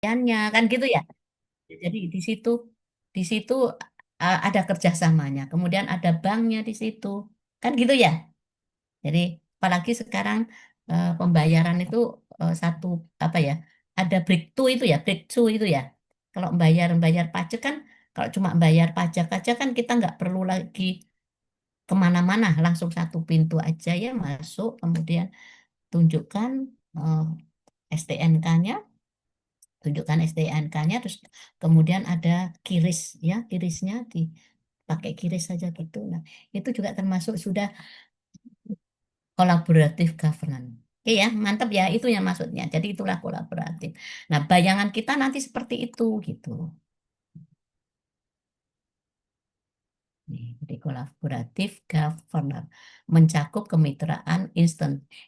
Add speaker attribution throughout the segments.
Speaker 1: pelayannya kan gitu ya. Jadi di situ ada kerjasamanya. Kemudian ada banknya di situ. Kan gitu ya. Jadi apalagi sekarang pembayaran itu satu apa ya? Ada breakthrough itu ya, breakthrough itu ya. Kalau bayar bayar pajak kan, kalau cuma bayar pajak aja kan kita nggak perlu lagi kemana-mana, langsung satu pintu aja ya masuk, kemudian tunjukkan STNK-nya, tunjukkan STNK-nya, terus kemudian ada kiris ya, kirisnya dipakai kiris saja gitu. Nah, itu juga termasuk sudah kolaboratif governance. Oke ya, mantap ya, itu yang maksudnya. Jadi itulah kolaboratif. Nah, bayangan kita nanti seperti itu gitu. Nih, jadi kolaboratif governance mencakup kemitraan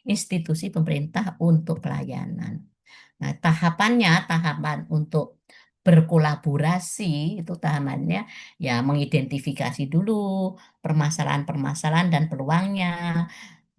Speaker 1: institusi pemerintah untuk pelayanan. Nah, tahapan untuk berkolaborasi itu tahapannya ya mengidentifikasi dulu permasalahan-permasalahan dan peluangnya.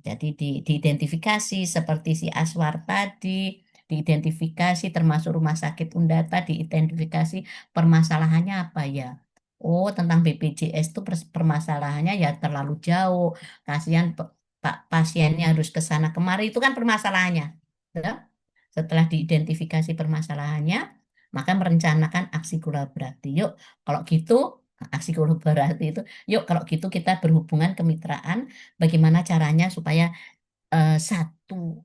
Speaker 1: Jadi diidentifikasi seperti si Aswar tadi, diidentifikasi termasuk Rumah Sakit Undata, diidentifikasi permasalahannya apa ya. Oh, tentang BPJS itu permasalahannya ya terlalu jauh. Kasihan Pak pasiennya harus ke sana kemari itu kan permasalahannya. Ya. Setelah diidentifikasi permasalahannya, maka merencanakan aksi kolaborasi. Yuk, kalau gitu, aksi kolaborasi itu, yuk kalau gitu kita berhubungan kemitraan, bagaimana caranya supaya satu,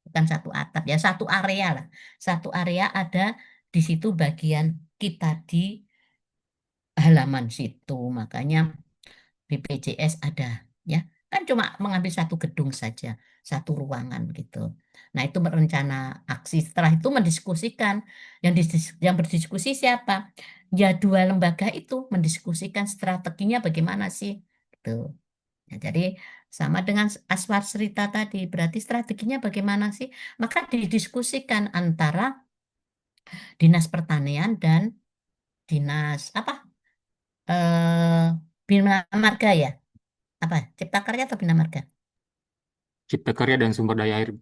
Speaker 1: bukan satu atap ya, satu area lah. Satu area ada di situ bagian kita di halaman situ. Makanya BPJS ada ya. Kan cuma mengambil satu gedung saja, satu ruangan gitu. Nah, itu berencana aksi. Setelah itu mendiskusikan. Yang berdiskusi siapa? Ya dua lembaga itu mendiskusikan strateginya bagaimana sih. Gitu. Ya, jadi sama dengan Aswar Cerita tadi, berarti strateginya bagaimana sih? Maka didiskusikan antara Dinas Pertanian dan Dinas apa? Bina Marga ya? Apa? Cipta Karya atau Bina Marga?
Speaker 2: Cipta Karya dan Sumber Daya Air.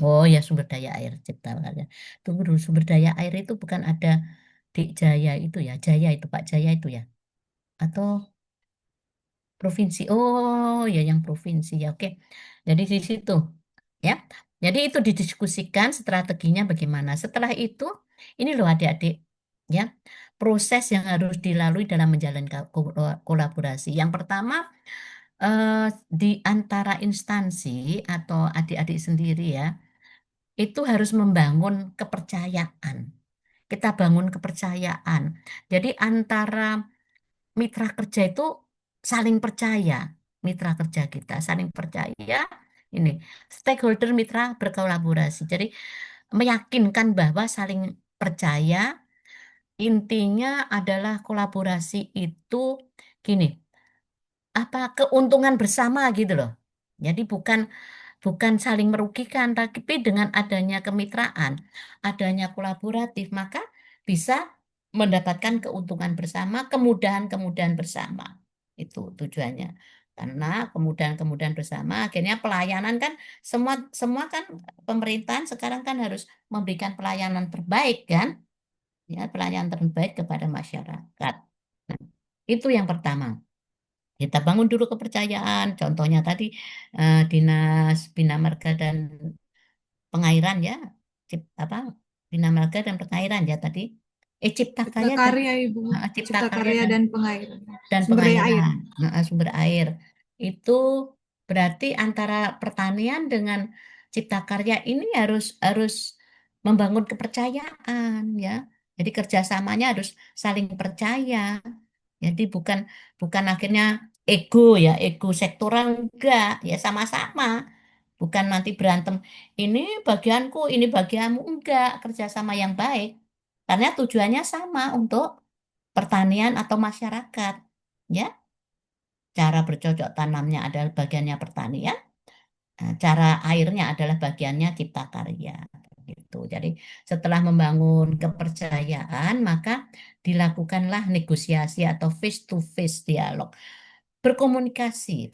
Speaker 1: Oh ya, sumber daya air Cipta Karya. Tunggu dulu, sumber daya air itu bukan ada di Jaya itu ya? Jaya itu Pak Jaya itu ya? Atau provinsi? Oh ya, yang provinsi ya. Oke. Jadi di situ ya. Jadi itu didiskusikan strateginya bagaimana. Setelah itu, ini loh adik-adik ya, proses yang harus dilalui dalam menjalankan kolaborasi. Yang pertama, eh, di antara instansi atau adik-adik sendiri ya, itu harus membangun kepercayaan. Kita bangun kepercayaan. Jadi antara mitra kerja itu saling percaya. Mitra kerja kita saling percaya. Ini stakeholder mitra berkolaborasi. Jadi meyakinkan bahwa saling percaya. Intinya adalah kolaborasi itu gini, apa keuntungan bersama gitu loh. Jadi bukan bukan saling merugikan, tapi dengan adanya kemitraan, adanya kolaboratif, maka bisa mendapatkan keuntungan bersama, kemudahan-kemudahan bersama. Itu tujuannya. Karena kemudahan-kemudahan bersama, akhirnya pelayanan kan semua semua kan pemerintahan sekarang kan harus memberikan pelayanan terbaik kan, ya pelayanan terbaik kepada masyarakat. Nah, itu yang pertama. Kita bangun dulu kepercayaan. Contohnya tadi Dinas Bina Marga dan Pengairan ya, apa Bina Marga dan Pengairan ya tadi. Cipta
Speaker 3: Cipta
Speaker 1: Karya dan
Speaker 3: Karya, Ibu.
Speaker 1: Cipta
Speaker 3: Cipta
Speaker 1: Karya
Speaker 3: Karya
Speaker 1: dan
Speaker 3: dan Pengairan. Sumber daya air.
Speaker 1: Pengairan, sumber air. Itu berarti antara pertanian dengan Cipta Karya ini harus harus membangun kepercayaan ya. Jadi kerjasamanya harus saling percaya. Jadi bukan bukan akhirnya ego ya, ego sektoral enggak, ya sama-sama. Bukan nanti berantem, ini bagianku, ini bagianmu, enggak, kerjasama yang baik. Karena tujuannya sama untuk pertanian atau masyarakat. Ya, cara bercocok tanamnya adalah bagiannya pertanian, cara airnya adalah bagiannya cipta karya. Gitu. Jadi setelah membangun kepercayaan, maka dilakukanlah negosiasi atau face to face dialog. berkomunikasi,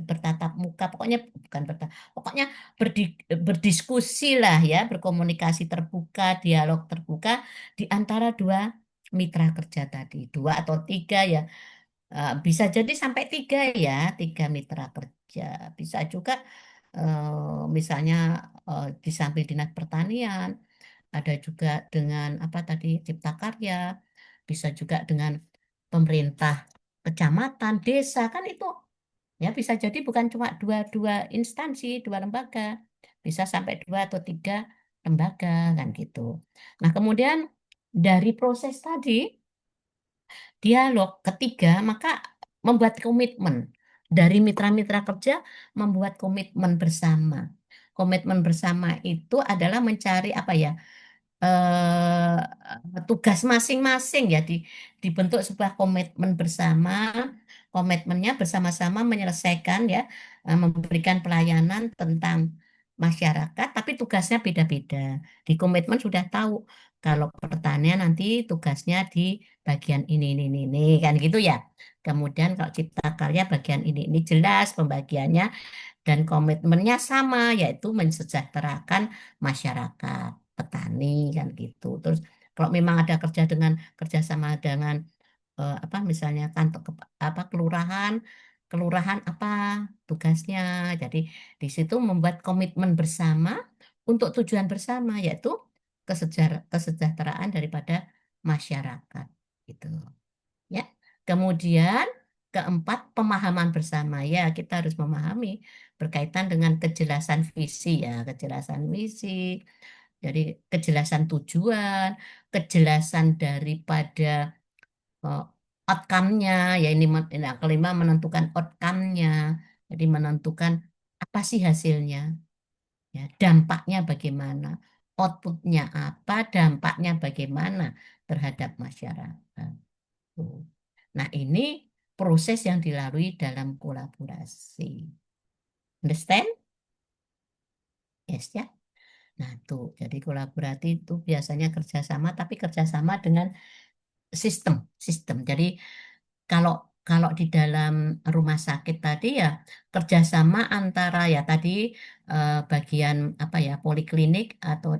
Speaker 1: bertatap muka, pokoknya bukan pokoknya berdiskusi lah ya, berkomunikasi terbuka, dialog terbuka di antara dua mitra kerja tadi, dua atau tiga ya. Bisa jadi sampai tiga ya, tiga mitra kerja. Bisa juga misalnya di samping Dinas Pertanian, ada juga dengan apa tadi Cipta Karya, bisa juga dengan pemerintah kecamatan, desa kan itu ya bisa jadi bukan cuma dua instansi, dua lembaga, bisa sampai dua atau tiga lembaga kan gitu. Nah kemudian dari proses tadi dialog ketiga, maka membuat komitmen dari mitra-mitra kerja, membuat komitmen bersama. Komitmen bersama itu adalah mencari apa ya, tugas masing-masing ya, dibentuk sebuah komitmen bersama. Komitmennya bersama-sama menyelesaikan ya, memberikan pelayanan tentang masyarakat, tapi tugasnya beda-beda. Di komitmen sudah tahu kalau pertanian nanti tugasnya di bagian ini, kan gitu ya. Kemudian kalau Cipta Karya bagian ini jelas pembagiannya dan komitmennya sama, yaitu mensejahterakan masyarakat, petani kan gitu. Terus kalau memang ada kerjasama dengan apa misalnya kantor apa kelurahan, kelurahan apa tugasnya. Jadi di situ membuat komitmen bersama untuk tujuan bersama, yaitu kesejahteraan daripada masyarakat gitu. Ya. Kemudian keempat, pemahaman bersama. Ya, kita harus memahami berkaitan dengan kejelasan visi ya, kejelasan visi. Jadi kejelasan tujuan, kejelasan daripada eh, outcome-nya, ya ini nah, kelima menentukan outcome-nya. Jadi menentukan apa sih hasilnya, ya, dampaknya bagaimana, output-nya apa, dampaknya bagaimana terhadap masyarakat. Tuh. Nah, ini proses yang dilalui dalam kolaborasi. Understand? Yes, ya. Nah, tuh. Jadi kolaborasi itu biasanya kerjasama, tapi kerjasama dengan sistem. Sistem. Jadi kalau kalau di dalam rumah sakit tadi ya kerjasama antara ya tadi bagian apa ya poliklinik atau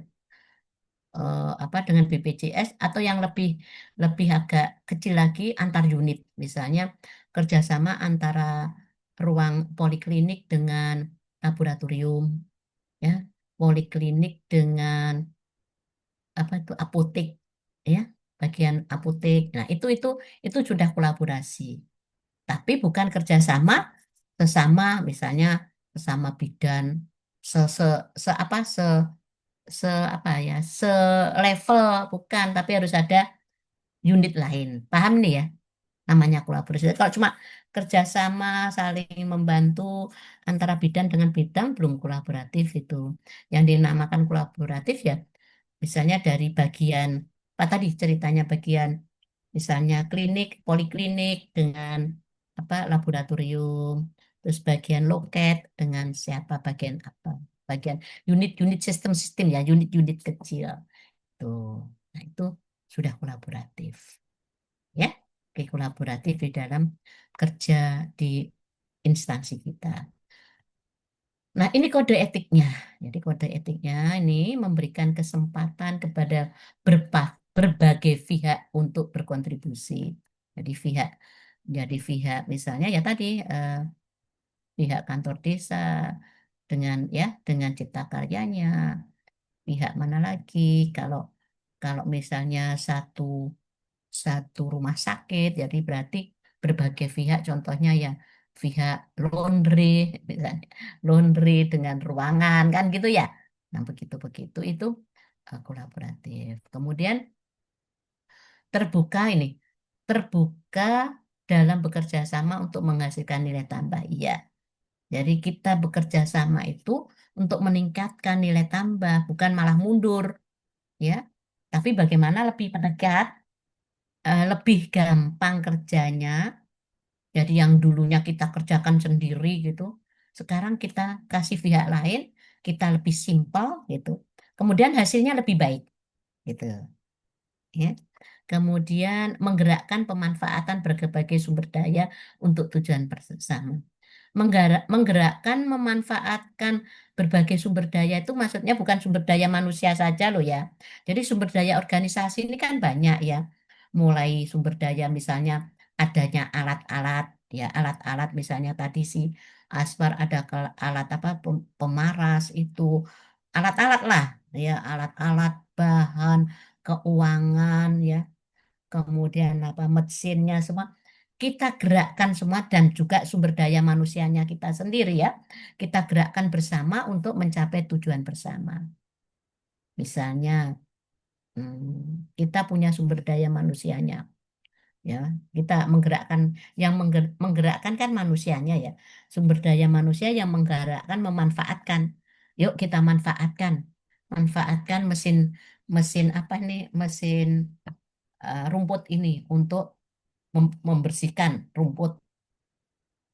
Speaker 1: apa dengan BPJS atau yang lebih lebih agak kecil lagi antar unit misalnya kerjasama antara ruang poliklinik dengan laboratorium ya poliklinik dengan apa itu apotek ya bagian apotek nah itu sudah kolaborasi tapi bukan kerjasama sesama misalnya sesama bidan se, se, apa se apa ya selevel bukan tapi harus ada unit lain paham nih ya namanya kolaborasi kalau cuma kerjasama saling membantu antara bidang dengan bidang belum kolaboratif itu yang dinamakan kolaboratif ya misalnya dari bagian apa tadi ceritanya bagian misalnya klinik poliklinik dengan apa laboratorium terus bagian loket dengan siapa bagian apa bagian unit-unit sistem-sistem ya unit-unit kecil tuh nah itu sudah kolaboratif ya oke kolaboratif di dalam kerja di instansi kita. Nah, ini kode etiknya. Jadi kode etiknya ini memberikan kesempatan kepada berbagai pihak untuk berkontribusi. Jadi pihak, jadi pihak misalnya ya tadi pihak kantor desa dengan ya dengan cipta karyanya, pihak mana lagi kalau kalau misalnya satu satu rumah sakit, jadi berarti berbagai pihak, contohnya ya pihak laundry, misalnya laundry dengan ruangan kan gitu ya. Nah begitu-begitu itu kolaboratif. Kemudian terbuka ini, terbuka dalam bekerja sama untuk menghasilkan nilai tambah. Iya. Jadi kita bekerja sama itu untuk meningkatkan nilai tambah, bukan malah mundur, ya. Tapi bagaimana lebih mendekat, lebih gampang kerjanya. Jadi yang dulunya kita kerjakan sendiri gitu, sekarang kita kasih pihak lain, kita lebih simpel gitu. Kemudian hasilnya lebih baik gitu. Ya. Kemudian menggerakkan pemanfaatan berbagai sumber daya untuk tujuan bersama. Menggerakkan, memanfaatkan berbagai sumber daya itu maksudnya bukan sumber daya manusia saja loh ya. Jadi sumber daya organisasi ini kan banyak ya. Mulai sumber daya misalnya adanya alat-alat, ya alat-alat misalnya tadi si Aswar ada alat apa pemaras itu alat-alat lah ya alat-alat bahan keuangan ya kemudian apa mesinnya semua kita gerakkan semua dan juga sumber daya manusianya kita sendiri ya kita gerakkan bersama untuk mencapai tujuan bersama. Misalnya kita punya sumber daya manusianya ya kita menggerakkan yang menggerakkan kan manusianya ya sumber daya manusia yang menggerakkan memanfaatkan yuk kita manfaatkan mesin mesin apa nih mesin rumput ini untuk membersihkan rumput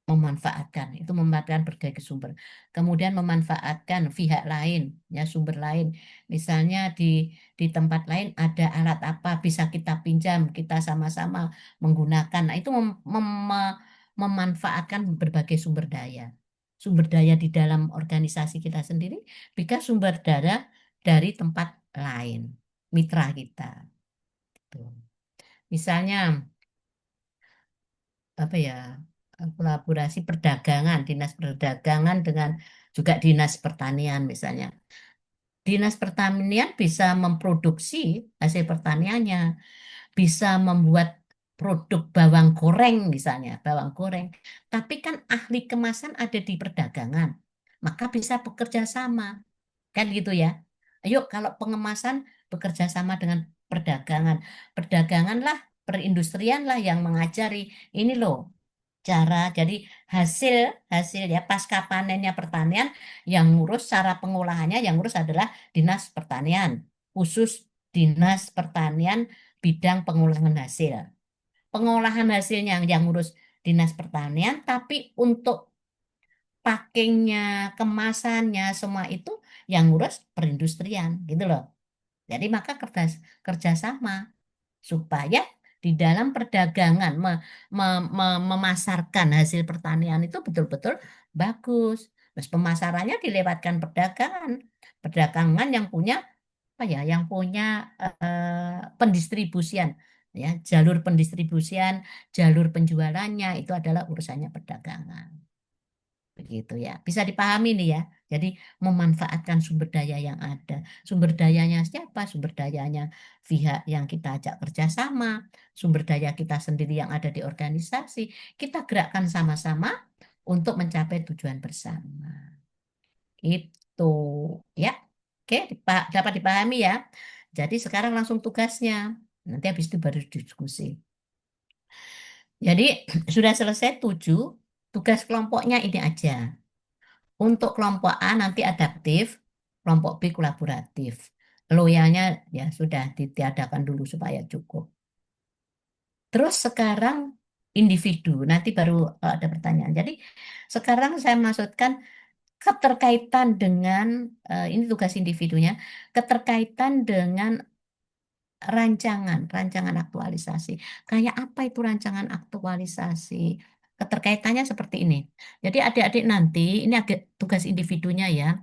Speaker 1: memanfaatkan itu memanfaatkan berbagai sumber kemudian memanfaatkan pihak lain ya sumber lain misalnya di tempat lain ada alat apa bisa kita pinjam kita sama-sama menggunakan nah itu memanfaatkan berbagai sumber daya di dalam organisasi kita sendiri bisa sumber daya dari tempat lain mitra kita. Tuh. Misalnya apa ya kolaborasi perdagangan, dinas perdagangan dengan juga dinas pertanian misalnya. Dinas pertanian bisa memproduksi hasil pertaniannya, bisa membuat produk bawang goreng misalnya, bawang goreng. Tapi kan ahli kemasan ada di perdagangan, maka bisa bekerja sama, kan gitu ya. Ayo kalau pengemasan bekerja sama dengan perdagangan, perdagangan lah, perindustrian lah yang mengajari ini loh cara jadi hasil hasil ya pasca panennya pertanian yang ngurus cara pengolahannya yang ngurus adalah dinas pertanian khusus dinas pertanian bidang pengolahan hasil pengolahan hasilnya yang ngurus dinas pertanian tapi untuk packingnya kemasannya semua itu yang ngurus perindustrian gitu loh jadi maka kerjasama supaya di dalam perdagangan memasarkan hasil pertanian itu betul-betul bagus. Terus pemasarannya dilewatkan perdagangan, perdagangan yang punya apa ya, yang punya pendistribusian, ya jalur pendistribusian, jalur penjualannya itu adalah urusannya perdagangan. Begitu ya. Bisa dipahami nih ya. Jadi memanfaatkan sumber daya yang ada. Sumber dayanya siapa? Sumber dayanya pihak yang kita ajak kerjasama, sumber daya kita sendiri yang ada di organisasi. Kita gerakkan sama-sama untuk mencapai tujuan bersama. Itu ya. Oke, dapat dipahami ya. Jadi sekarang langsung tugasnya. Nanti habis itu baru diskusi. Jadi sudah selesai 7, tugas kelompoknya ini aja. Untuk kelompok A nanti adaptif, kelompok B kolaboratif. Loyalnya ya sudah ditiadakan dulu supaya cukup. Terus sekarang individu, nanti baru ada pertanyaan. Jadi sekarang saya maksudkan keterkaitan dengan, ini tugas individunya, keterkaitan dengan rancangan aktualisasi. Kayak apa itu rancangan aktualisasi? Keterkaitannya seperti ini. Jadi adik-adik nanti, ini agak tugas individunya ya.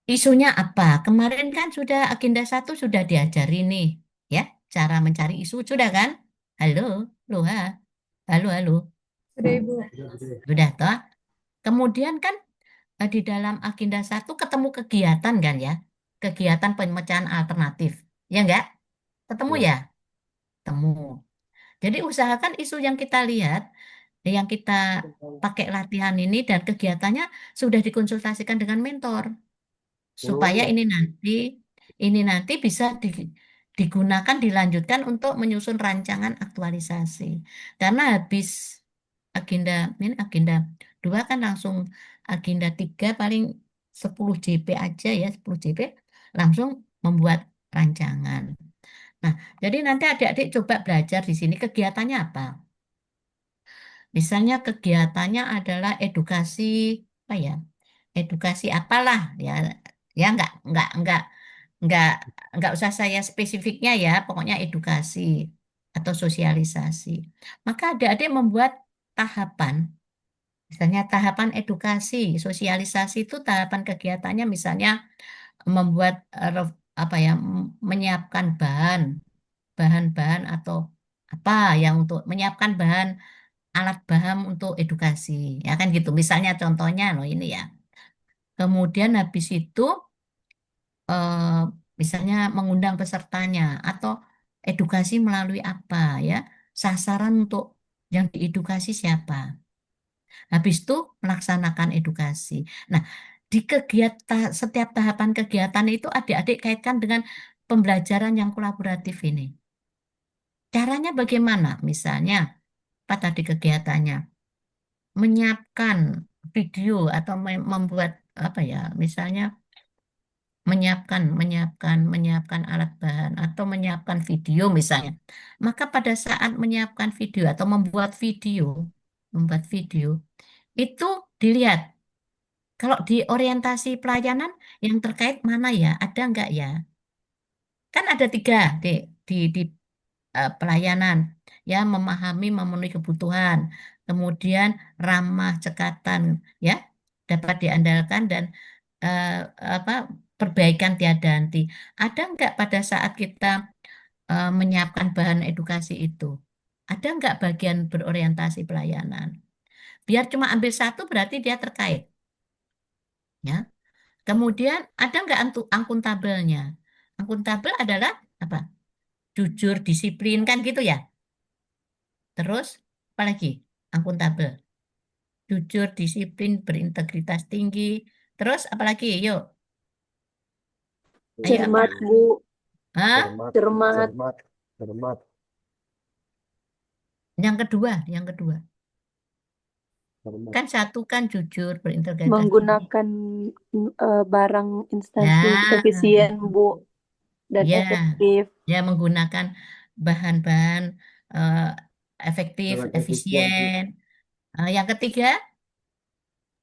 Speaker 1: Isunya apa? Kemarin kan sudah agenda 1 sudah diajari nih, ya, cara mencari isu sudah kan? Halo, loh, ha? Halo, halo.
Speaker 3: Sudah Ibu.
Speaker 1: Sudah toh? Kemudian kan di dalam agenda 1 ketemu kegiatan kan ya? Kegiatan pemecahan alternatif. Ya enggak? Ketemu
Speaker 2: Ya.
Speaker 1: ya? Temu. Jadi usahakan isu yang kita lihat, yang kita pakai latihan ini dan kegiatannya sudah dikonsultasikan dengan mentor. Supaya
Speaker 2: Oh,
Speaker 1: ini nanti bisa digunakan dilanjutkan untuk menyusun rancangan aktualisasi. Karena habis agenda ini agenda 2 kan langsung agenda 3 paling 10 JP aja ya 10 JP langsung membuat rancangan. Nah, jadi nanti adik-adik coba belajar di sini kegiatannya apa? Misalnya kegiatannya adalah edukasi apa ya? Edukasi apalah ya ya nggak nggak nggak usah saya spesifiknya ya, pokoknya edukasi atau sosialisasi. Maka adik-adik membuat tahapan, misalnya tahapan edukasi, sosialisasi itu tahapan kegiatannya misalnya membuat apa ya, menyiapkan bahan-bahan atau apa yang untuk menyiapkan bahan alat bahan untuk edukasi, ya kan gitu. Misalnya contohnya loh ini ya. Kemudian habis itu eh, misalnya mengundang pesertanya atau edukasi melalui apa ya, sasaran untuk yang diedukasi siapa. Habis itu melaksanakan edukasi. Nah, di kegiatan setiap tahapan kegiatan itu adik-adik kaitkan dengan pembelajaran yang kolaboratif ini. Caranya bagaimana? Misalnya, apa tadi kegiatannya? Menyiapkan video atau membuat apa ya? Misalnya menyiapkan alat bahan atau menyiapkan video misalnya. Maka pada saat menyiapkan video atau membuat video itu dilihat kalau di orientasi pelayanan yang terkait mana ya, ada nggak ya? Kan ada tiga di pelayanan, ya memahami, memenuhi kebutuhan, kemudian ramah cekatan, ya dapat diandalkan dan eh, apa perbaikan tiada henti. Ada nggak pada saat kita menyiapkan bahan edukasi itu? Ada nggak bagian berorientasi pelayanan? Biar cuma ambil satu berarti dia terkait, ya. Kemudian ada nggak akuntabelnya? Akuntabel adalah apa? Jujur, disiplin kan gitu ya. Terus apalagi? Akuntabel, jujur, disiplin, berintegritas tinggi. Terus apalagi? Yuk, ayo apa?
Speaker 4: Cermat, Bu.
Speaker 1: Hah?
Speaker 5: Cermat,
Speaker 4: Cermat.
Speaker 5: cermat, cermat,
Speaker 1: Yang kedua.
Speaker 5: cermat.
Speaker 1: Kan satu kan jujur, berintegritas tinggi.
Speaker 4: Menggunakan barang instansi
Speaker 1: Ya,
Speaker 4: efisien, Bu, dan
Speaker 1: ya,
Speaker 4: efektif.
Speaker 1: ya menggunakan bahan-bahan eh, efektif,
Speaker 5: Sangat efisien, Bu.
Speaker 1: efisien. Yang ketiga,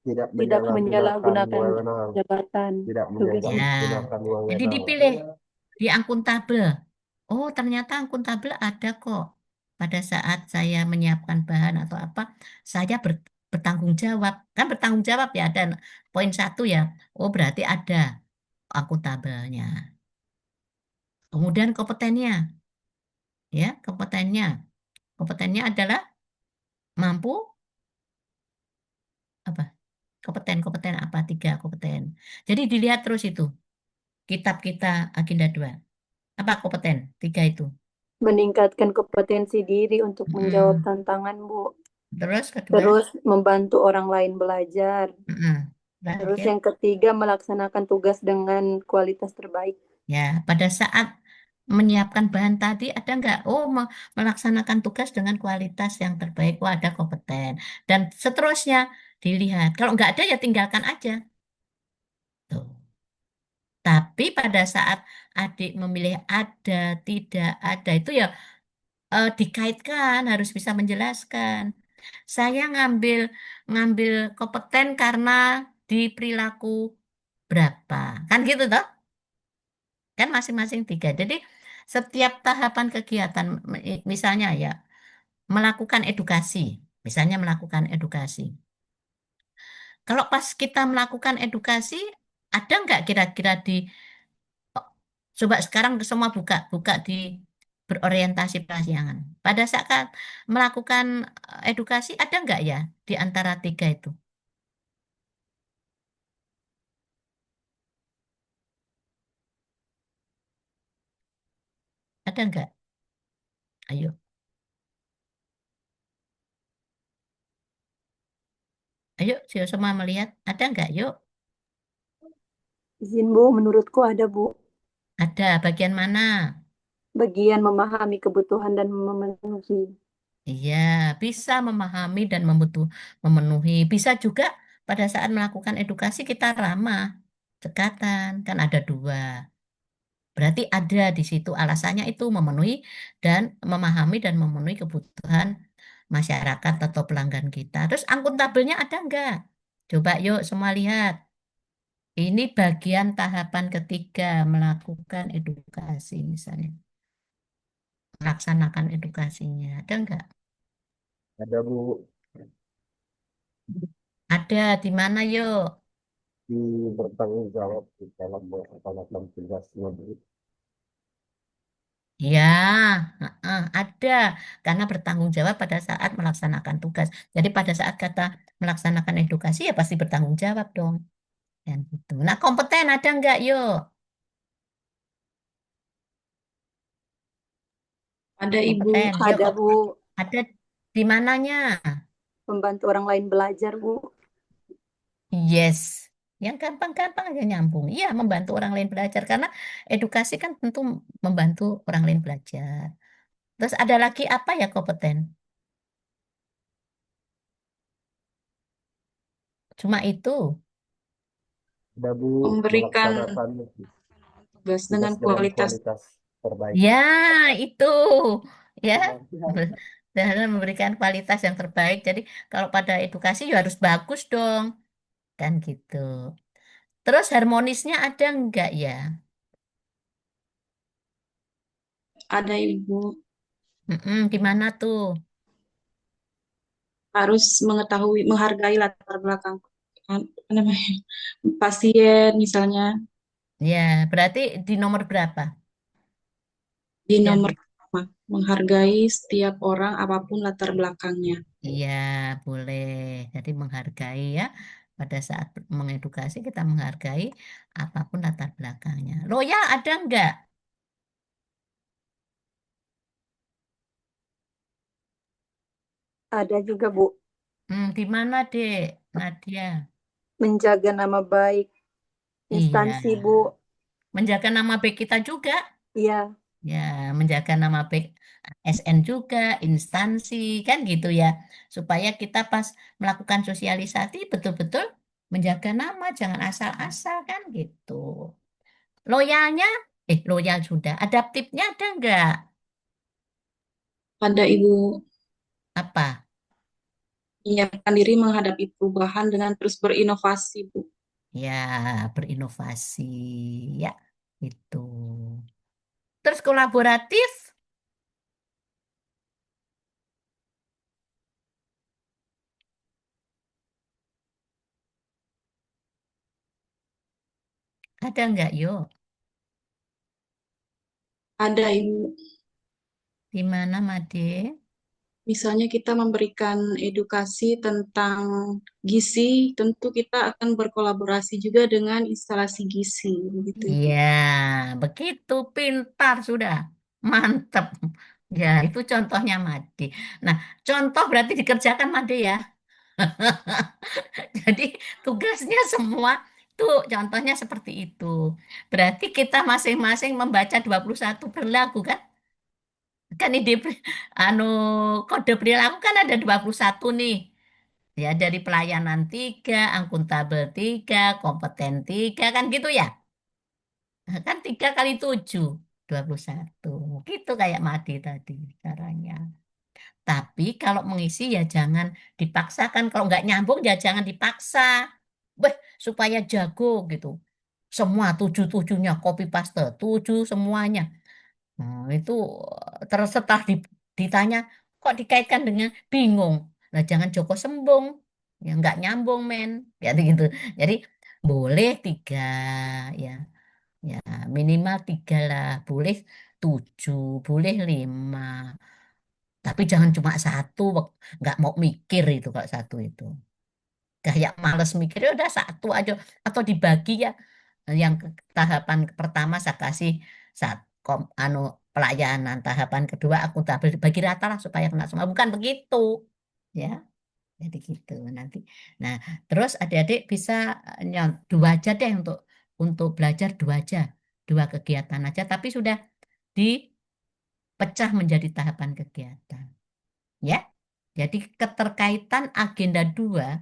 Speaker 5: Tidak
Speaker 4: Tidak
Speaker 5: menyalahgunakan
Speaker 4: menyalahgunakan
Speaker 5: wewenang,
Speaker 4: jabatan,
Speaker 5: tidak
Speaker 4: tugas.
Speaker 1: ya.
Speaker 5: menyalahgunakan
Speaker 1: Jadi
Speaker 5: wewenang.
Speaker 1: dipilih di akuntabel. Oh, ternyata akuntabel ada kok. Pada saat saya menyiapkan bahan atau apa, saya bertanggung jawab. Kan bertanggung jawab ya, dan poin satu ya. Oh, berarti ada akuntabelnya. Kemudian kompetennya, ya, kompetennya. Kompetennya adalah mampu apa? Kompeten apa? Tiga kompeten. Jadi dilihat terus itu. Kitab kita agenda 2. Apa kompeten? Tiga itu.
Speaker 4: Meningkatkan kompetensi diri untuk menjawab
Speaker 1: Mm-mm.
Speaker 4: tantangan, Bu.
Speaker 1: Terus kedua,
Speaker 4: Terus membantu orang lain belajar.
Speaker 1: mm-mm.
Speaker 4: Terus
Speaker 1: Terakhir,
Speaker 4: yang ketiga melaksanakan tugas dengan kualitas terbaik.
Speaker 1: ya pada saat menyiapkan bahan tadi ada nggak? Oh, melaksanakan tugas dengan kualitas yang terbaik. Oh, ada kompeten. Dan seterusnya dilihat. Kalau nggak ada ya tinggalkan aja. Tuh. Tapi pada saat adik memilih ada, tidak ada itu ya dikaitkan, harus bisa menjelaskan. Saya ngambil ngambil kompeten karena di perilaku berapa. Kan gitu toh? Kan masing-masing tiga. Jadi setiap tahapan kegiatan, misalnya ya, melakukan edukasi. Misalnya melakukan edukasi. Kalau pas kita melakukan edukasi, ada nggak kira-kira oh, coba sekarang semua buka, buka di berorientasi pelayanan. Pada saat melakukan edukasi, ada nggak ya di antara tiga itu? Ada nggak? Ayo, ayo, semua melihat. Ada nggak? Yuk,
Speaker 4: Izin, Bu, menurutku ada, Bu.
Speaker 1: ada bagian mana?
Speaker 4: Bagian memahami kebutuhan dan memenuhi.
Speaker 1: Iya, bisa memahami dan memenuhi. Bisa juga pada saat melakukan edukasi kita ramah, cekatan, kan ada dua. Berarti ada di situ alasannya itu memenuhi dan memahami dan memenuhi kebutuhan masyarakat atau pelanggan kita. Terus akuntabelnya ada nggak? Coba yuk semua lihat. Ini bagian tahapan ketiga melakukan edukasi misalnya. Melaksanakan edukasinya. Ada enggak?
Speaker 5: Ada Bu,
Speaker 1: Ada di mana yuk?
Speaker 5: di bertanggung jawab di dalam melaksanakan tugasnya Bu.
Speaker 1: Ya, ada. Karena bertanggung jawab pada saat melaksanakan tugas. Jadi pada saat kata melaksanakan edukasi ya pasti bertanggung jawab dong. Dan gitu. Nah, kompeten ada enggak yuk?
Speaker 3: Ada Ibu.
Speaker 1: Kompeten. Yuk,
Speaker 4: Ada Bu,
Speaker 1: ada di mananya?
Speaker 4: membantu orang lain belajar Bu.
Speaker 1: Yes. Yang gampang-gampang aja nyambung. Iya, membantu orang lain belajar. Karena edukasi kan tentu membantu orang lain belajar. Terus ada lagi apa ya kompeten? Cuma itu.
Speaker 5: Ada Bu,
Speaker 3: Memberikan
Speaker 5: melaksanakan
Speaker 3: tugas
Speaker 5: tugas
Speaker 3: dengan
Speaker 5: dengan
Speaker 3: kualitas.
Speaker 5: kualitas terbaik.
Speaker 1: Ya, itu. Ya. Dan memberikan kualitas yang terbaik. Jadi kalau pada edukasi ya harus bagus dong. Kan gitu. Terus harmonisnya ada enggak ya?
Speaker 3: Ada Ibu.
Speaker 1: Di mana tuh?
Speaker 3: Harus mengetahui, menghargai latar belakang apa namanya, pasien misalnya.
Speaker 1: Ya, berarti di nomor berapa?
Speaker 3: Di
Speaker 1: Yang
Speaker 3: nomor pertama, menghargai setiap orang apapun latar belakangnya.
Speaker 1: iya, boleh. Jadi menghargai ya. Pada saat mengedukasi kita menghargai apapun latar belakangnya. Loyal ada enggak?
Speaker 4: Ada juga Bu,
Speaker 1: Di mana, Dek? Nadia.
Speaker 4: menjaga nama baik
Speaker 1: Iya,
Speaker 4: instansi Bu.
Speaker 1: menjaga nama baik kita juga.
Speaker 4: Iya,
Speaker 1: Ya, menjaga nama baik SN juga, instansi, kan gitu ya. Supaya kita pas melakukan sosialisasi betul-betul menjaga nama, jangan asal-asal kan gitu. Loyalnya, loyal sudah. Adaptifnya ada enggak?
Speaker 3: Ada Ibu.
Speaker 1: Apa?
Speaker 3: Menyiapkan diri menghadapi perubahan dengan terus berinovasi, Bu.
Speaker 1: Ya, berinovasi. Ya, itu. Terus kolaboratif, ada enggak, yuk?
Speaker 3: Ada Ibu.
Speaker 1: Di mana, Made?
Speaker 3: Misalnya kita memberikan edukasi tentang gizi, tentu kita akan berkolaborasi juga dengan instalasi gizi, begitu Ibu.
Speaker 1: Ya, begitu pintar sudah. Mantep. Ya, itu contohnya Made. Nah, contoh berarti dikerjakan Made ya. Jadi tugasnya semua itu contohnya seperti itu. Berarti kita masing-masing membaca 21 perilaku kan? Kan anu kode perilaku kan ada 21 nih. Ya, dari pelayanan 3, akuntabel 3, kompeten 3, kan gitu ya? Nah, kan 3 kali 7, 21. Gitu kayak Madi tadi caranya. Tapi kalau mengisi ya jangan dipaksakan. Kalau nggak nyambung ya jangan dipaksa. Beh, supaya jago gitu. Semua 7-7-nya copy paste. 7 semuanya. Nah, itu terus setelah ditanya, kok dikaitkan dengan bingung. Nah, jangan Joko Sembung. Ya nggak nyambung, men. Gitu gitu. Jadi boleh 3 ya. Ya, minimal 3 lah. Boleh 7, boleh 5. Tapi jangan cuma satu. Nggak mau mikir itu kalau satu itu. Kayak males mikir, ya udah satu aja. Atau dibagi ya. Yang tahapan pertama saya kasih saat anu pelayanan. Tahapan kedua aku bagi rata lah supaya kena semua. Bukan begitu. Ya, jadi gitu nanti. Nah, terus adik-adik bisa dua aja deh untuk belajar dua aja. Dua kegiatan aja, tapi sudah dipecah menjadi tahapan kegiatan. Ya, jadi keterkaitan agenda 2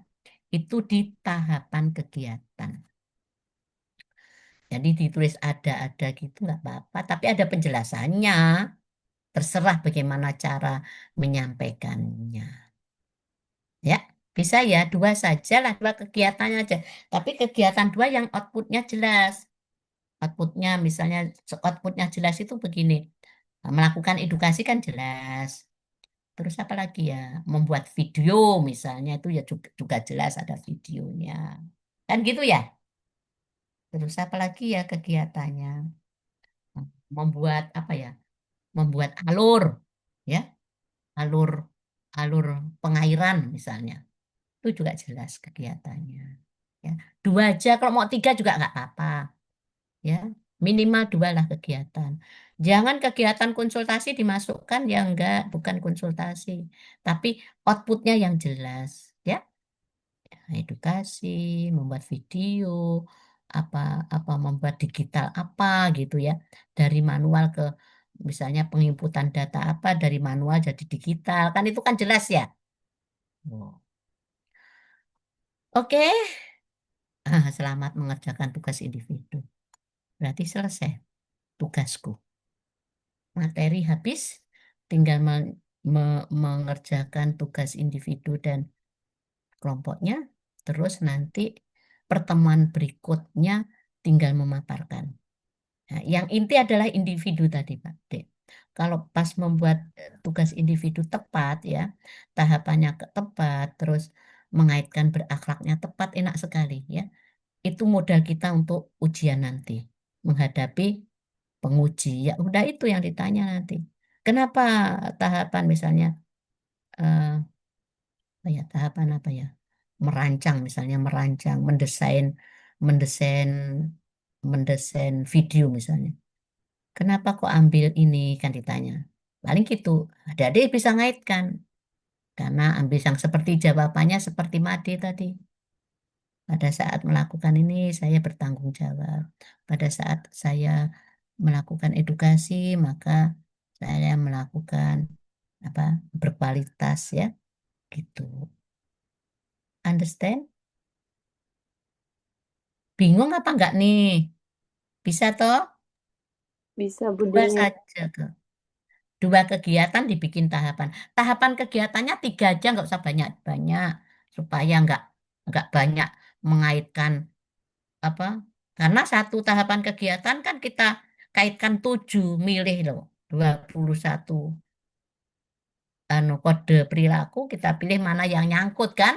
Speaker 1: itu di tahapan kegiatan. Jadi ditulis ada gitu nggak apa-apa, tapi ada penjelasannya. Terserah bagaimana cara menyampaikannya. Ya, Bisa ya, dua saja lah, dua kegiatannya aja. Tapi kegiatan dua yang outputnya jelas. Outputnya misalnya, outputnya jelas itu begini. Melakukan edukasi kan jelas. Terus apa lagi ya? Membuat video misalnya itu ya juga jelas ada videonya. Kan gitu ya? Terus apa lagi ya kegiatannya? Membuat apa ya? Membuat alur, ya, alur alur pengairan misalnya. Itu juga jelas kegiatannya. Ya, dua aja. Kalau mau tiga juga nggak apa-apa. Ya, minimal dua lah kegiatan. Jangan kegiatan konsultasi dimasukkan ya enggak, bukan konsultasi, tapi outputnya yang jelas. Ya, edukasi, membuat video, apa apa membuat digital apa gitu ya, dari manual ke misalnya penginputan data apa dari manual jadi digital kan itu kan jelas ya. Oh. Oke, selamat mengerjakan tugas individu. Berarti selesai tugasku. Materi habis, tinggal mengerjakan tugas individu dan kelompoknya. Terus nanti pertemuan berikutnya tinggal memaparkan. Nah, yang inti adalah individu tadi, Pak Dek. Kalau pas membuat tugas individu tepat ya, tahapannya tepat, terus mengaitkan berakhlaknya tepat, enak sekali ya. Itu modal kita untuk ujian nanti, menghadapi penguji. Ya udah itu yang ditanya nanti. Kenapa tahapan misalnya apa ya tahapan apa ya? Merancang misalnya merancang, mendesain mendesain mendesain video misalnya. Kenapa kok ambil ini kan ditanya. Paling gitu. Adik-adik bisa ngaitkan karena ambil yang seperti jawabannya seperti Made tadi. Pada saat melakukan ini saya bertanggung jawab. Pada saat saya melakukan edukasi, maka saya melakukan apa berkualitas ya, gitu. Understand? Bingung apa enggak nih? Bisa toh?
Speaker 4: Bisa
Speaker 1: Dua
Speaker 4: Bude.
Speaker 1: saja ke. Dua kegiatan dibikin tahapan. Tahapan kegiatannya tiga aja, nggak usah banyak-banyak supaya nggak banyak mengaitkan apa. Karena satu tahapan kegiatan kan kita kaitkan 7 milih loh 21 kode perilaku kita pilih mana yang nyangkut kan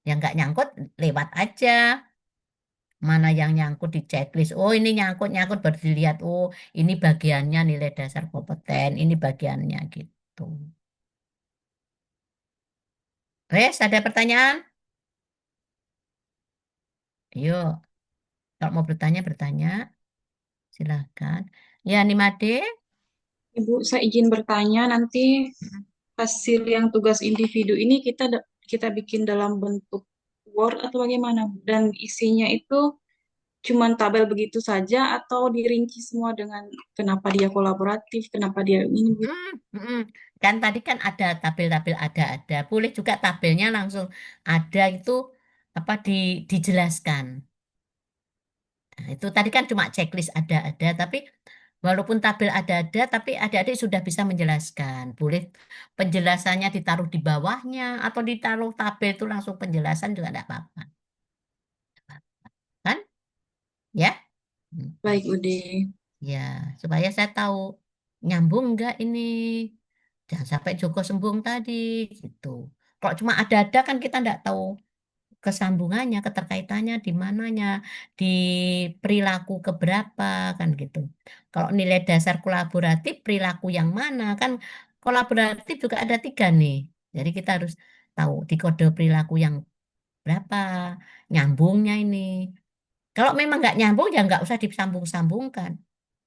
Speaker 1: yang nggak nyangkut lewat aja mana yang nyangkut di checklist oh ini nyangkut nyangkut baru dilihat oh ini bagiannya nilai dasar kompeten ini bagiannya gitu. Wes ada pertanyaan? Yuk kalau mau bertanya bertanya silahkan ya Nimade.
Speaker 3: Ibu, saya izin bertanya, nanti hasil yang tugas individu ini kita bikin dalam bentuk Word atau bagaimana? Dan isinya itu cuman tabel begitu saja atau dirinci semua dengan kenapa dia kolaboratif, kenapa dia ini gitu.
Speaker 1: Hmm, hmm. Kan tadi kan ada tabel-tabel ada. Boleh juga tabelnya langsung ada itu apa dijelaskan. Nah, itu tadi kan cuma checklist ada. Tapi walaupun tabel ada, tapi adik-adik sudah bisa menjelaskan. Boleh penjelasannya ditaruh di bawahnya atau ditaruh tabel itu langsung penjelasan juga tidak apa-apa. Kan? Ya? Hmm.
Speaker 3: Baik, Ude.
Speaker 1: Ya, supaya saya tahu nyambung nggak ini. Jangan sampai Joko Sembung tadi gitu. Kalau cuma ada kan kita nggak tahu kesambungannya, keterkaitannya di mananya, di perilaku keberapa kan gitu. Kalau nilai dasar kolaboratif perilaku yang mana kan kolaboratif juga ada 3 nih. Jadi kita harus tahu di kode perilaku yang berapa nyambungnya ini. Kalau memang nggak nyambung ya nggak usah disambung-sambungkan.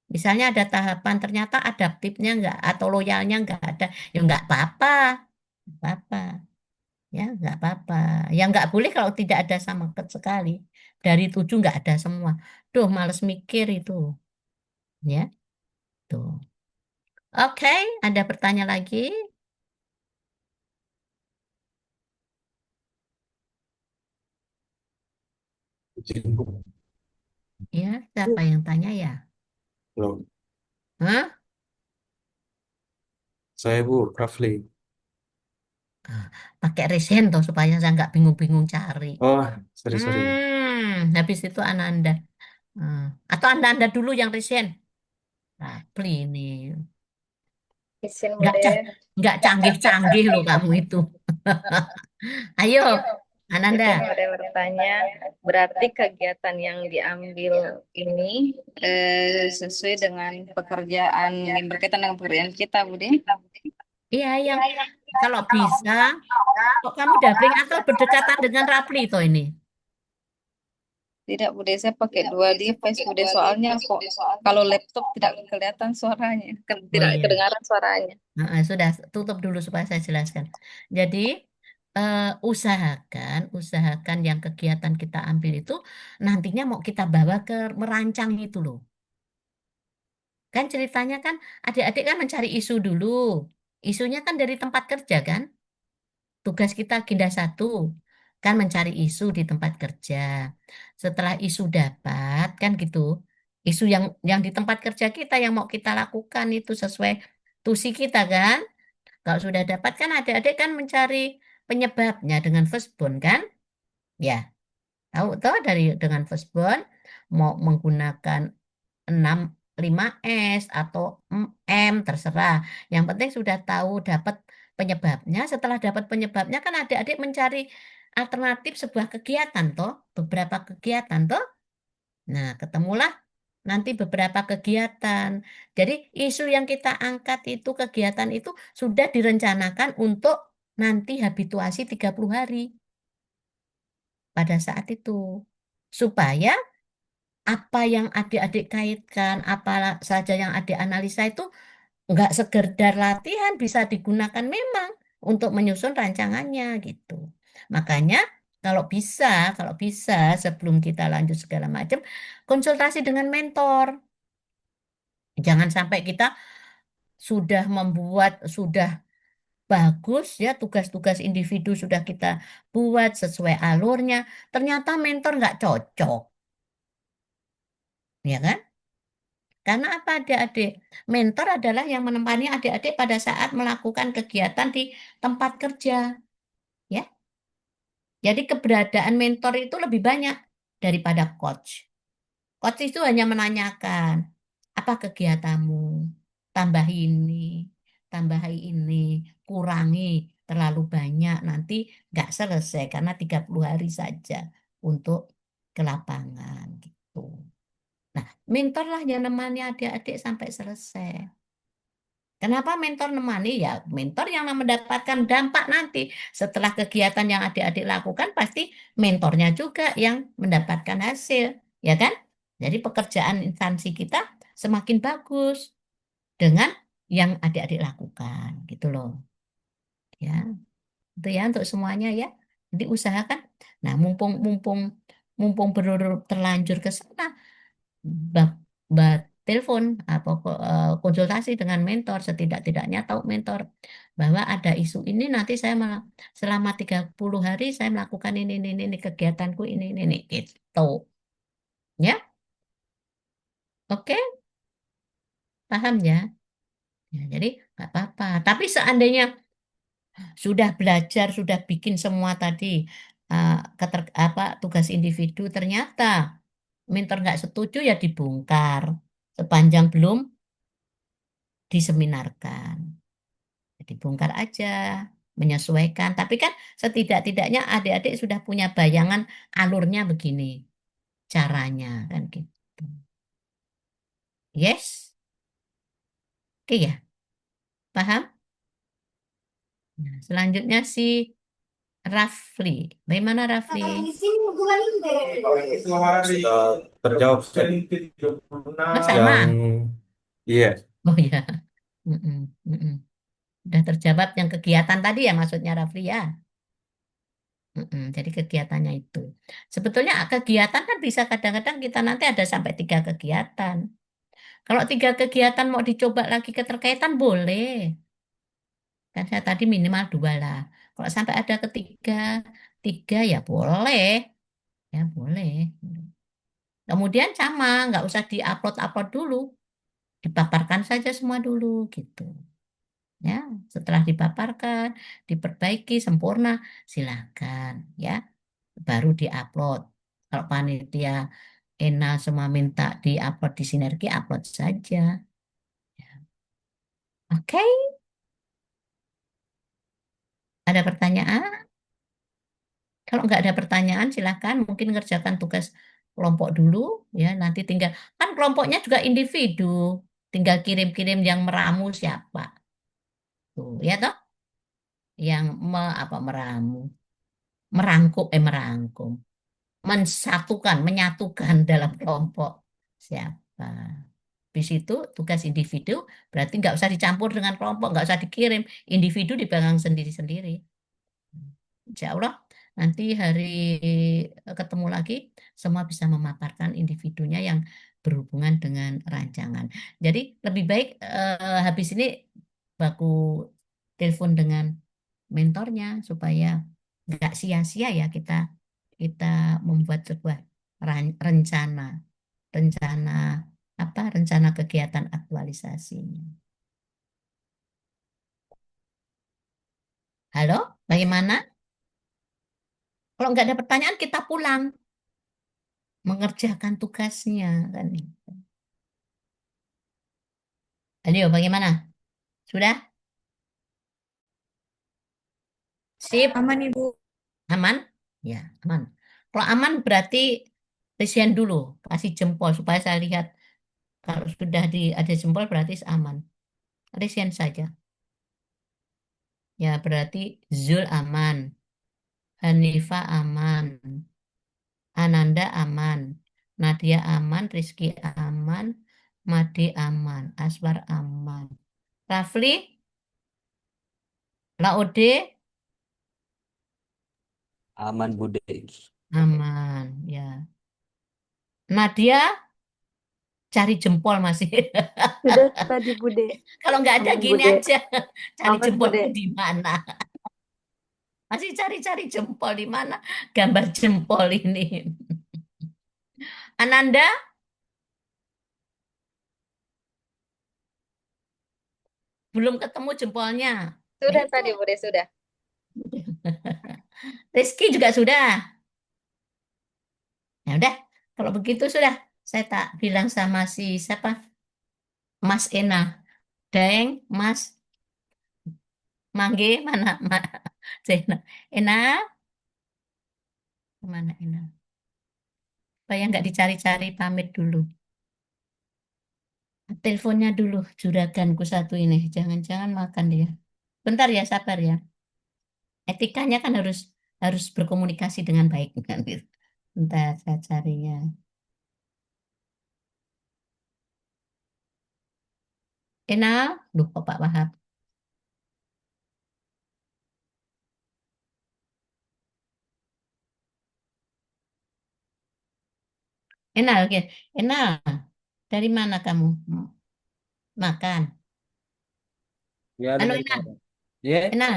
Speaker 1: Misalnya ada tahapan ternyata adaptifnya nggak atau loyalnya nggak ada, ya nggak apa-apa, nggak apa-apa, ya nggak apa-apa. Yang nggak boleh kalau tidak ada sama sekali. Dari 7 nggak ada semua. Duh, males mikir itu, ya. Tuh. Oke, ada pertanyaan lagi?
Speaker 5: Izin, Bu.
Speaker 1: Ya, siapa yang tanya ya?
Speaker 5: Loh,
Speaker 1: Hah?
Speaker 5: saya Bu, Rafli.
Speaker 1: Ah, pakai resen toh supaya saya nggak bingung-bingung cari.
Speaker 2: Oh, sorry.
Speaker 1: Habis itu Ananda. Ah, atau Anda dulu yang resen. Rapli ini.
Speaker 4: Isin
Speaker 1: Nggak,
Speaker 4: Bude.
Speaker 1: nggak canggih-canggih loh kamu itu. Ayo, Ananda.
Speaker 4: Isin Bude bertanya, berarti kegiatan yang diambil ini sesuai dengan pekerjaan yang berkaitan dengan pekerjaan kita, Bude?
Speaker 1: Iya, yang kalau bisa, kok kamu dabling atau berdekatan dengan Rapli toh ini?
Speaker 4: Tidak, Bude, saya pakai dua device, Bude, soalnya kok kalau laptop tidak kelihatan suaranya,
Speaker 1: Oh
Speaker 4: tidak
Speaker 1: iya.
Speaker 4: kedengaran suaranya.
Speaker 1: Sudah tutup dulu supaya saya jelaskan. Jadi usahakan yang kegiatan kita ambil itu nantinya mau kita bawa ke merancang itu loh. Kan ceritanya kan adik-adik kan mencari isu dulu. Isunya kan dari tempat kerja kan. Tugas kita agenda satu kan mencari isu di tempat kerja. Setelah isu dapat kan gitu. Isu yang di tempat kerja kita yang mau kita lakukan itu sesuai tusi kita kan. Kalau sudah dapat kan adik-adik kan mencari penyebabnya dengan firstborn kan? Ya, tahu toh dengan firstborn mau menggunakan 6 5S atau M terserah. Yang penting sudah tahu dapat penyebabnya. Setelah dapat penyebabnya kan adik-adik mencari alternatif sebuah kegiatan toh, beberapa kegiatan toh. Nah, ketemulah nanti beberapa kegiatan. Jadi isu yang kita angkat itu kegiatan itu sudah direncanakan untuk nanti habituasi 30 hari pada saat itu. Supaya apa yang adik-adik kaitkan, apa saja yang adik analisa itu nggak sekedar latihan bisa digunakan memang untuk menyusun rancangannya gitu. Makanya kalau bisa sebelum kita lanjut segala macam konsultasi dengan mentor. Jangan sampai kita sudah membuat sudah bagus ya tugas-tugas individu sudah kita buat sesuai alurnya, ternyata mentor nggak cocok, ya kan? Karena apa adik-adik? Mentor adalah yang menemani adik-adik pada saat melakukan kegiatan di tempat kerja, ya. Jadi keberadaan mentor itu lebih banyak daripada coach. Coach itu hanya menanyakan, apa kegiatanmu? Tambah ini, kurangi terlalu banyak, nanti nggak selesai karena 30 hari saja untuk ke lapangan gitu. Nah, mentor lah yang nemani adik-adik sampai selesai. Kenapa mentor nemani? Ya, mentor yang mendapatkan dampak nanti. Setelah kegiatan yang adik-adik lakukan, pasti mentornya juga yang mendapatkan hasil. Ya kan? Jadi pekerjaan instansi kita semakin bagus dengan yang adik-adik lakukan. Gitu loh. Ya, itu ya untuk semuanya ya. Jadi usahakan. Nah, mumpung mumpung mumpung terlanjur ke sana, bab, telepon atau konsultasi dengan mentor setidak-tidaknya tahu mentor bahwa ada isu ini nanti selama 30 hari saya melakukan ini kegiatanku ini gitu ya. Oke, paham ya. Ya, jadi nggak apa-apa tapi seandainya sudah belajar sudah bikin semua tadi tugas individu ternyata mentor nggak setuju ya dibongkar sepanjang belum diseminarkan. Jadi bongkar aja, menyesuaikan. Tapi kan setidak-tidaknya adik-adik sudah punya bayangan alurnya begini, caranya kan gitu. Yes? Oke ya, paham? Nah, selanjutnya si Rafli. Bagaimana Rafli?
Speaker 5: Sudah terjawab
Speaker 1: Oh,
Speaker 5: yang
Speaker 1: sama.
Speaker 5: iya.
Speaker 1: Oh ya. Mm-mm, mm-mm. Udah terjawab yang kegiatan tadi ya maksudnya Rafli ya. Mm-mm, jadi kegiatannya itu. Sebetulnya kegiatan kan bisa kadang-kadang kita nanti ada sampai 3 kegiatan. Kalau 3 kegiatan mau dicoba lagi keterkaitan boleh. Kan saya tadi minimal 2 lah. Kalau sampai ada ketiga, 3 ya boleh. Ya boleh. Kemudian sama, nggak usah diupload-upload dulu. Dipaparkan saja semua dulu gitu. Ya, setelah dipaparkan, diperbaiki sempurna, silakan ya, baru diupload. Kalau panitia Ena semua minta diupload di Sinergi, upload saja. Oke, ada pertanyaan? Kalau nggak ada pertanyaan, silakan mungkin ngerjakan tugas kelompok dulu ya. Nanti tinggal kan kelompoknya juga individu, tinggal kirim-kirim yang meramu siapa tuh ya toh, yang meramu, merangkum, mensatukan, menyatukan dalam kelompok siapa. Di situ tugas individu berarti nggak usah dicampur dengan kelompok, nggak usah dikirim, individu dipegang sendiri-sendiri. Insya Allah nanti hari ketemu lagi semua bisa memaparkan individunya yang berhubungan dengan rancangan. Jadi lebih baik habis ini baku telepon dengan mentornya supaya nggak sia-sia ya kita kita membuat sebuah rencana rencana rencana kegiatan aktualisasinya. Halo, bagaimana? Kalau nggak ada pertanyaan kita pulang mengerjakan tugasnya kan. Ayo, bagaimana? Sudah? Sip?
Speaker 6: Aman, Ibu.
Speaker 1: Aman? Ya, aman. Kalau aman berarti resign dulu, kasih jempol supaya saya lihat. Kalau sudah ada jempol berarti aman. Resign saja. Ya, berarti Zul aman, Hanifa aman, Ananda aman, Nadia aman, Rizky aman, Made aman, Aswar aman. Rafli, Laode
Speaker 7: Aman Bude.
Speaker 1: aman. Ya. Nadia cari jempol masih.
Speaker 6: Sudah tadi, Bude.
Speaker 1: Kalau nggak ada
Speaker 6: Aman,
Speaker 1: gini
Speaker 6: Bude.
Speaker 1: aja, cari
Speaker 6: Aman,
Speaker 1: jempolku
Speaker 6: Bude.
Speaker 1: di mana? Masih cari-cari jempol di mana? Gambar jempol ini. Ananda, belum ketemu jempolnya. Nah,
Speaker 4: Sudah
Speaker 1: itu.
Speaker 4: tadi, Bude, sudah.
Speaker 1: Rizky juga sudah. Ya udah, kalau begitu sudah. Saya tak bilang sama si siapa? Mas Ena. Deng, Mas Mangge, mana? Zena. Ena, mana Ena? Supaya nggak dicari-cari pamit dulu. Teleponnya dulu, juraganku satu ini. Jangan-jangan makan dia. Bentar ya, sabar ya. Etikanya kan harus harus berkomunikasi dengan baik kan gitu. Bentar saya carinya. Enal, duh kok Pak Wahab. Enal, oke. Enal, dari mana kamu? Makan.
Speaker 5: Ya,
Speaker 1: Halo
Speaker 5: dengar.
Speaker 1: Enal,
Speaker 5: Ya,
Speaker 1: Enal.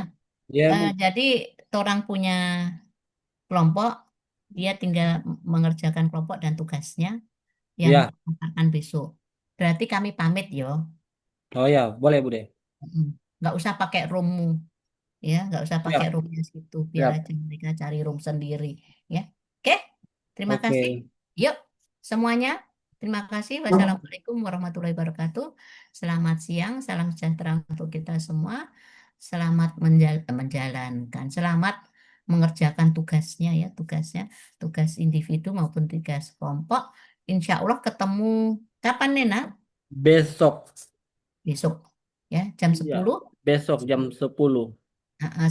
Speaker 5: ya, Bu.
Speaker 1: Jadi orang punya kelompok, dia tinggal mengerjakan kelompok dan tugasnya yang
Speaker 5: Ya.
Speaker 1: akan besok. Berarti kami pamit yo.
Speaker 5: Oh ya, boleh, Bude.
Speaker 1: Mm. Nggak usah pakai roommu, ya, nggak usah pakai
Speaker 5: Siap,
Speaker 1: roomnya situ, biar
Speaker 5: siap.
Speaker 1: aja mereka cari room sendiri, ya. Oke, terima
Speaker 5: Oke.
Speaker 1: kasih. Yuk, semuanya. Terima kasih. Wassalamualaikum warahmatullahi wabarakatuh. Selamat siang, salam sejahtera untuk kita semua. Selamat menjalankan, selamat mengerjakan tugasnya ya, tugas individu maupun tugas kelompok. Insya Allah ketemu kapan Nena?
Speaker 5: Besok.
Speaker 1: Besok ya, jam
Speaker 5: Iya,
Speaker 1: 10.
Speaker 5: besok jam 10.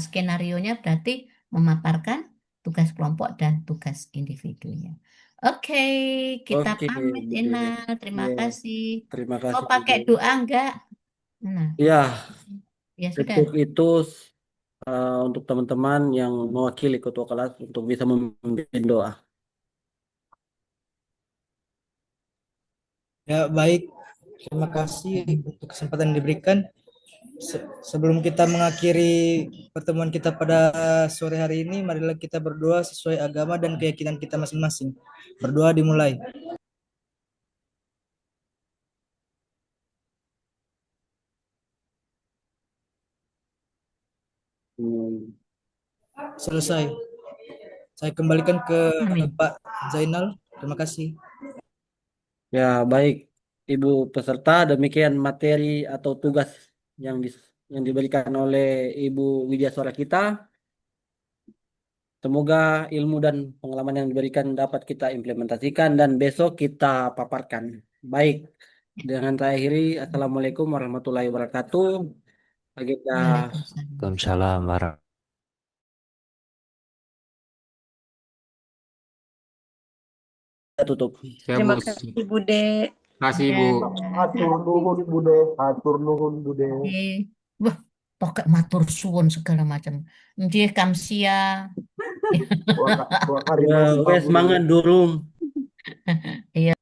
Speaker 1: Skenarionya berarti memaparkan tugas kelompok dan tugas individunya. Oke, kita
Speaker 5: Oke,
Speaker 1: pamit
Speaker 5: Bude.
Speaker 1: Ena. Terima
Speaker 5: Ya,
Speaker 1: kasih.
Speaker 5: terima
Speaker 1: Mau
Speaker 5: kasih, Bude.
Speaker 1: pakai doa enggak? Nah,
Speaker 5: Ya,
Speaker 1: ya sudah.
Speaker 5: untuk itu untuk teman-teman yang mewakili ketua kelas untuk bisa memimpin doa.
Speaker 8: Ya, baik. Terima kasih untuk kesempatan yang diberikan. Sebelum kita mengakhiri pertemuan kita pada sore hari ini, marilah kita berdoa sesuai agama dan keyakinan kita masing-masing. Berdoa dimulai. selesai. Saya kembalikan ke
Speaker 1: Amin.
Speaker 8: Pak Zainal. Terima kasih.
Speaker 5: Ya, baik Ibu peserta, demikian materi atau tugas yang diberikan oleh Ibu Widyaswara kita. Semoga ilmu dan pengalaman yang diberikan dapat kita implementasikan dan besok kita paparkan. Baik, dengan saya akhiri, Assalamualaikum warahmatullahi wabarakatuh. Agenda
Speaker 1: Waalaikumsalam.
Speaker 7: Waalaikumsalam warahmatullahi
Speaker 5: kita tutup.
Speaker 2: Ya,
Speaker 6: Terima
Speaker 2: Bu.
Speaker 6: kasih Bude.
Speaker 2: Kasih,
Speaker 1: Ya.
Speaker 2: Bu.
Speaker 9: Atur nuhun Bude, atur nuhun Bude.
Speaker 1: Eh, wah, pakai matur suwun segala macam. Nggih, kamsia.
Speaker 9: Dua kali
Speaker 5: Ya,
Speaker 9: lupa
Speaker 5: wes
Speaker 9: Bude.
Speaker 5: semangat durung.
Speaker 1: Iya,